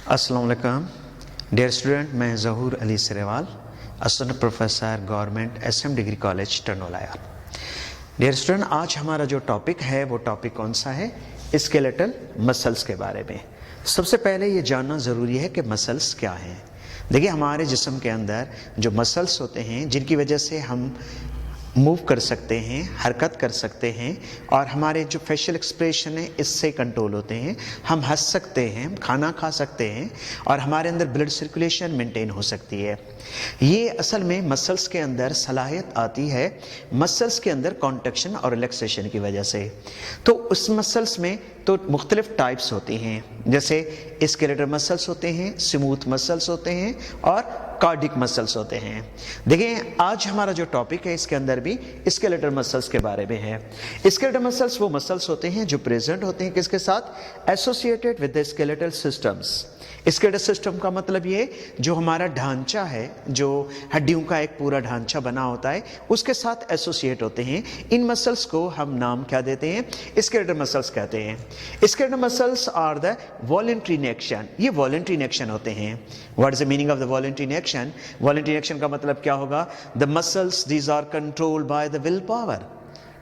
अस्सलाम वालेकुम dear student, मैं Zahoor Ali Sarewal, assistant professor government SM degree college टर्नोलाया। डियर स्टूडेंट, आज हमारा जो टॉपिक है वो टॉपिक कौन सा है? स्केलेटल मसल्स के बारे में। सबसे पहले ये जानना ज़रूरी है कि मसल्स क्या हैं। देखिए, हमारे जिस्म के अंदर जो मसल्स होते हैं जिनकी वजह से हम मूव कर सकते हैं, हरकत कर सकते हैं और हमारे जो फेशियल एक्सप्रेशन है इससे कंट्रोल होते हैं। हम हंस सकते हैं, हम खाना खा सकते हैं और हमारे अंदर ब्लड सर्कुलेशन मेंटेन हो सकती है। ये असल में मसल्स के अंदर सलाहियत आती है, मसल्स के अंदर कॉन्ट्रैक्शन और रिलैक्सेशन की वजह से। तो उस मसल्स में तो मुख्तलिफ टाइप्स होती हैं, जैसे स्केलेटल मसल्स होते हैं, स्मूथ मसल्स होते हैं और कार्डिक मसल्स होते हैं। देखिए, आज हमारा जो टॉपिक है इसके अंदर भी स्केलेटल मसल्स के बारे में है। स्केलेटल मसल्स वो मसल्स होते हैं जो प्रेजेंट होते हैं किसके साथ? Associated with the skeletal systems. Skeletal system का मतलब ये जो हमारा ढांचा है, जो हड्डियों का एक पूरा ढांचा बना होता है, उसके साथ एसोसिएट होते हैं। इन मसल्स को हम नाम क्या देते हैं? स्केलेटल मसल्स कहते हैं। Skeletal muscles are the voluntary in action. ये वॉलंटरी इन एक्शन होते हैं। What is the meaning of the voluntary in action? Voluntary in action का मतलब क्या होगा? The muscles these are controlled by the will power.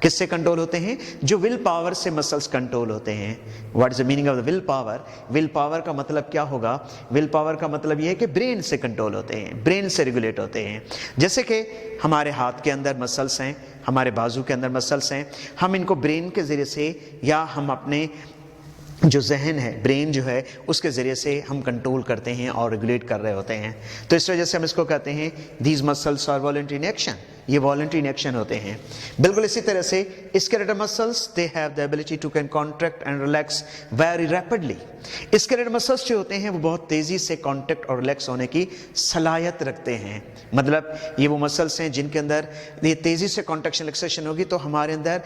किससे control होते हैं? जो विल पावर से मसल्स कंट्रोल होते हैं। What is the meaning of the will power? Will power का मतलब क्या होगा? विल पावर का मतलब ये है कि ब्रेन से कंट्रोल होते हैं, ब्रेन से रेगुलेट होते हैं। जैसे कि हमारे हाथ के अंदर मसल्स हैं, हमारे बाजू के अंदर मसल्स हैं, हम इनको ब्रेन के ज़रिए से या हम अपने जो जहन है, ब्रेन जो है, उसके ज़रिए से हम कंट्रोल करते हैं और रेगुलेट कर रहे होते हैं। तो इस वजह से हम इसको कहते हैं these muscles are voluntary in action. ये वॉलंटरी इन एक्शन होते हैं। बिल्कुल इसी तरह से skeletal muscles they have the ability to can contract and relax very rapidly. Skeletal muscles जो होते हैं वो बहुत तेज़ी से कॉन्ट्रैक्ट और रिलैक्स होने की सलाहियत रखते हैं। मतलब ये वो मसल्स हैं जिनके अंदर ये तेज़ी से कॉन्ट्रैक्शन रिलैक्सेशन होगी तो हमारे अंदर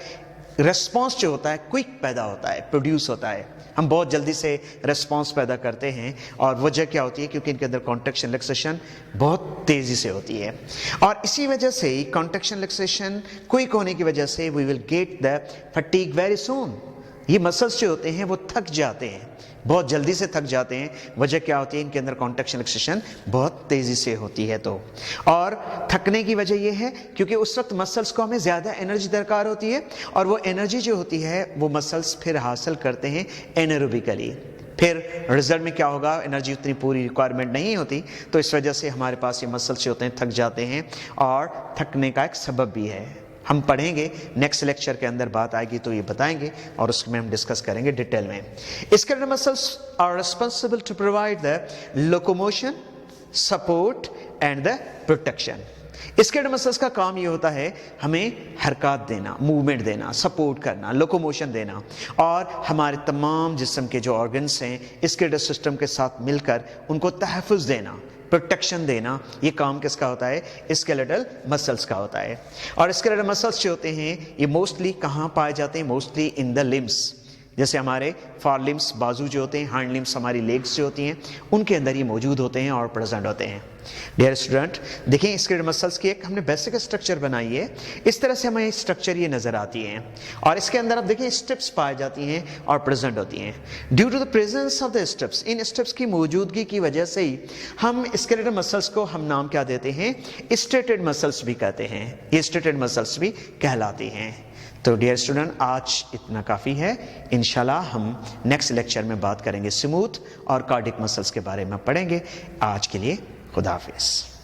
रेस्पॉन्स जो होता है क्विक पैदा होता है, प्रोड्यूस होता है। हम बहुत जल्दी से रेस्पॉन्स पैदा करते हैं और वजह क्या होती है? क्योंकि इनके अंदर कॉन्ट्रैक्शन रिलैक्सेशन बहुत तेज़ी से होती है और इसी वजह से कॉन्ट्रैक्शन रिलैक्सेशन क्विक होने की वजह से we will get the fatigue very soon. ये मसल्स जो होते हैं वो थक जाते हैं, बहुत जल्दी से थक जाते हैं। वजह क्या होती है? इनके अंदर कॉन्ट्रैक्शन रिलैक्सेशन बहुत तेज़ी से होती है। तो और थकने की वजह यह है क्योंकि उस वक्त मसल्स को हमें ज़्यादा एनर्जी दरकार होती है और वो एनर्जी जो होती है वो मसल्स फिर हासिल करते हैं एनारोबिकली। फिर रिजल्ट में क्या होगा? एनर्जी उतनी पूरी रिक्वायरमेंट नहीं होती, तो इस वजह से हमारे पास ये मसल्स जो होते हैं थक जाते हैं और थकने का एक सबब भी है। हम पढ़ेंगे, नेक्स्ट लेक्चर के अंदर बात आएगी तो ये बताएंगे और उसमें हम डिस्कस करेंगे डिटेल में। Skeletal muscles are responsible to provide the locomotion, support and the protection. Skeletal muscles का काम ये होता है हमें हरकत देना, मूवमेंट देना, सपोर्ट करना, लोकोमोशन देना और हमारे तमाम जिस्म के जो ऑर्गन्स हैं स्केलेटल सिस्टम के साथ मिलकर उनको तहफ़्फ़ुज़ देना, प्रोटेक्शन देना। ये काम किसका होता है? स्केलेटल मसल्स का होता है। और स्केलेटल मसल्स जो होते हैं ये मोस्टली कहाँ पाए जाते हैं? Mostly in the limbs. जैसे हमारे फॉर लिम्स, बाजू जो होते हैं, हैंड लिम्स, हमारी लेग्स जो होती हैं, उनके अंदर ये मौजूद होते हैं और प्रेजेंट होते हैं। डियर स्टूडेंट, देखिए स्केलेटल मसल्स की एक हमने बेसिक स्ट्रक्चर बनाई है। इस तरह से हमें स्ट्रक्चर ये नज़र आती है और इसके अंदर आप देखिए स्टेप्स पाई जाती हैं और प्रेजेंट होती हैं। Due to the presence of the steps, इन स्टेप्स की मौजूदगी की वजह से ही हम स्केलेटल मसल्स को हम नाम क्या देते हैं? स्ट्रेटेड मसल्स भी कहते हैं। ये स्ट्रेटेड मसल्स भी कहलाती हैं। तो डियर स्टूडेंट, आज इतना काफ़ी है। इंशाल्लाह हम नेक्स्ट लेक्चर में बात करेंगे स्मूथ और कार्डिक मसल्स के बारे में पढ़ेंगे। आज के लिए खुदा हाफिज़।